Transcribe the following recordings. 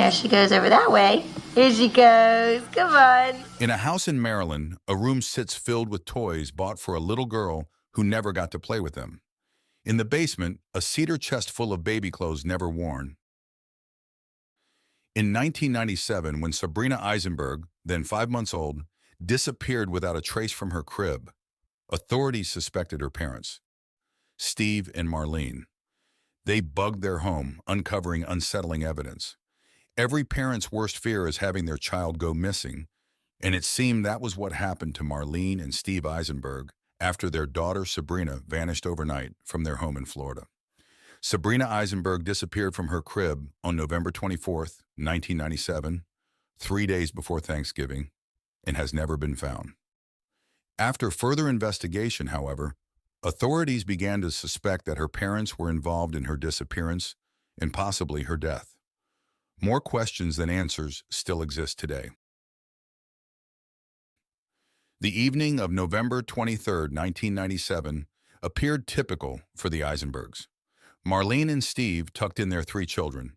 There she goes over that way. Here she goes. Come on. In a house in Maryland, a room sits filled with toys bought for a little girl who never got to play with them. In the basement, a cedar chest full of baby clothes never worn. In 1997, when Sabrina Aisenberg, then 5 months old, disappeared without a trace from her crib, authorities suspected her parents, Steve and Marlene. They bugged their home, uncovering unsettling evidence. Every parent's worst fear is having their child go missing, and it seemed that was what happened to Marlene and Steve Eisenberg after their daughter Sabrina vanished overnight from their home in Florida. Sabrina Aisenberg disappeared from her crib on November 24th, 1997, 3 days before Thanksgiving, and has never been found. After further investigation, however, authorities began to suspect that her parents were involved in her disappearance and possibly her death. More questions than answers still exist today. The evening of November 23, 1997, appeared typical for the Eisenbergs. Marlene and Steve tucked in their 3 children,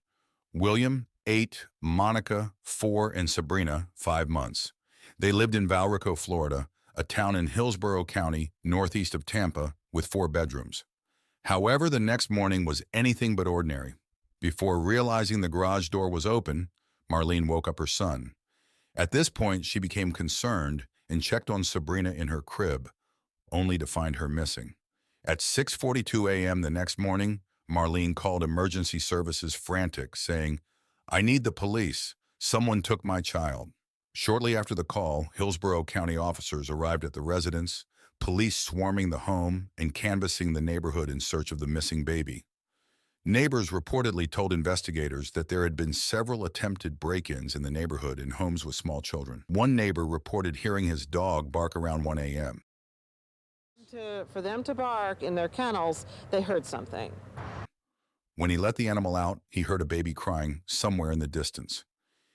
William, 8, Monica, 4, and Sabrina, 5 months. They lived in Valrico, Florida, a town in Hillsborough County, northeast of Tampa, with 4 bedrooms. However, the next morning was anything but ordinary. Before realizing the garage door was open, Marlene woke up her son. At this point, she became concerned and checked on Sabrina in her crib, only to find her missing. At 6:42 a.m. the next morning, Marlene called emergency services frantic, saying, "I need the police. Someone took my child." Shortly after the call, Hillsborough County officers arrived at the residence, police swarming the home and canvassing the neighborhood in search of the missing baby. Neighbors reportedly told investigators that there had been several attempted break-ins in the neighborhood in homes with small children. One neighbor reported hearing his dog bark around 1 a.m. For them to bark in their kennels, they heard something. When he let the animal out, he heard a baby crying somewhere in the distance.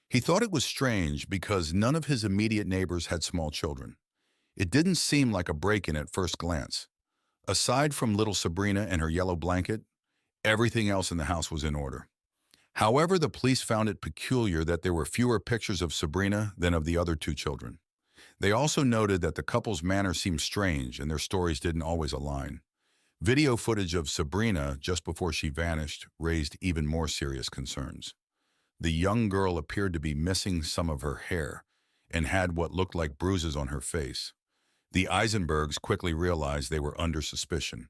He thought it was strange because none of his immediate neighbors had small children. It didn't seem like a break-in at first glance. Aside from little Sabrina and her yellow blanket, everything else in the house was in order. However, the police found it peculiar that there were fewer pictures of Sabrina than of the other 2 children. They also noted that the couple's manner seemed strange and their stories didn't always align. Video footage of Sabrina just before she vanished raised even more serious concerns. The young girl appeared to be missing some of her hair and had what looked like bruises on her face. The Eisenbergs quickly realized they were under suspicion.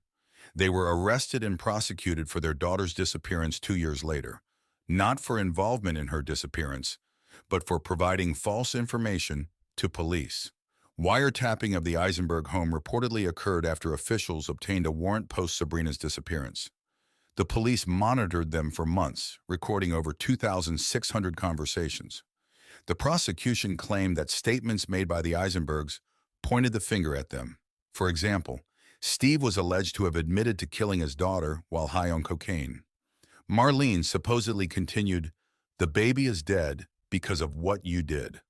They were arrested and prosecuted for their daughter's disappearance 2 years later, not for involvement in her disappearance, but for providing false information to police. Wiretapping of the Eisenberg home reportedly occurred after officials obtained a warrant post-Sabrina's disappearance. The police monitored them for months, recording over 2,600 conversations. The prosecution claimed that statements made by the Eisenbergs pointed the finger at them. For example, Steve was alleged to have admitted to killing his daughter while high on cocaine. Marlene supposedly continued, "The baby is dead because of what you did."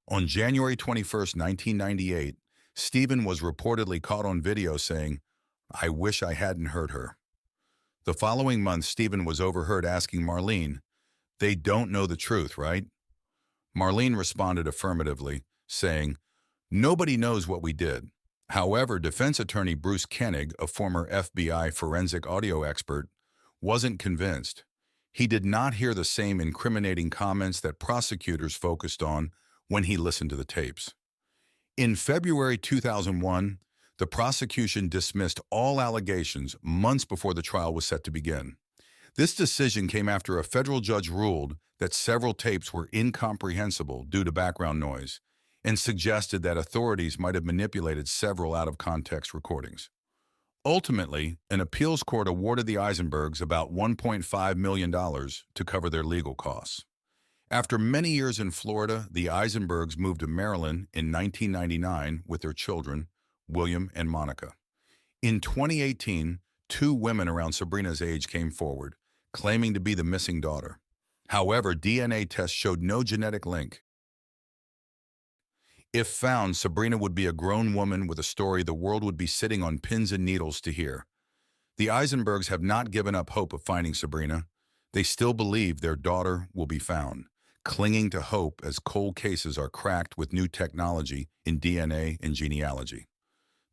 On January 21, 1998, Stephen was reportedly caught on video saying, "I wish I hadn't hurt her." The following month, Stephen was overheard asking Marlene, "They don't know the truth, right?" Marlene responded affirmatively, saying, "Nobody knows what we did." However, defense attorney Bruce Koenig, a former FBI forensic audio expert, wasn't convinced. He did not hear the same incriminating comments that prosecutors focused on when he listened to the tapes. In February 2001, the prosecution dismissed all allegations months before the trial was set to begin. This decision came after a federal judge ruled that several tapes were incomprehensible due to background noise and suggested that authorities might have manipulated several out-of-context recordings. Ultimately, an appeals court awarded the Eisenbergs about $1.5 million to cover their legal costs. After many years in Florida, the Eisenbergs moved to Maryland in 1999 with their children, William and Monica. In 2018, 2 women around Sabrina's age came forward, claiming to be the missing daughter. However, DNA tests showed no genetic link. If found, Sabrina would be a grown woman with a story the world would be sitting on pins and needles to hear. The Eisenbergs have not given up hope of finding Sabrina. They still believe their daughter will be found, clinging to hope as cold cases are cracked with new technology in DNA and genealogy.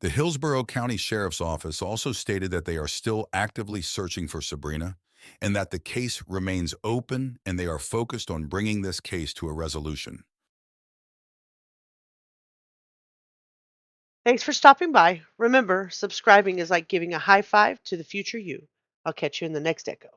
The Hillsborough County Sheriff's Office also stated that they are still actively searching for Sabrina and that the case remains open and they are focused on bringing this case to a resolution. Thanks for stopping by. Remember, subscribing is like giving a high five to the future you. I'll catch you in the next echo.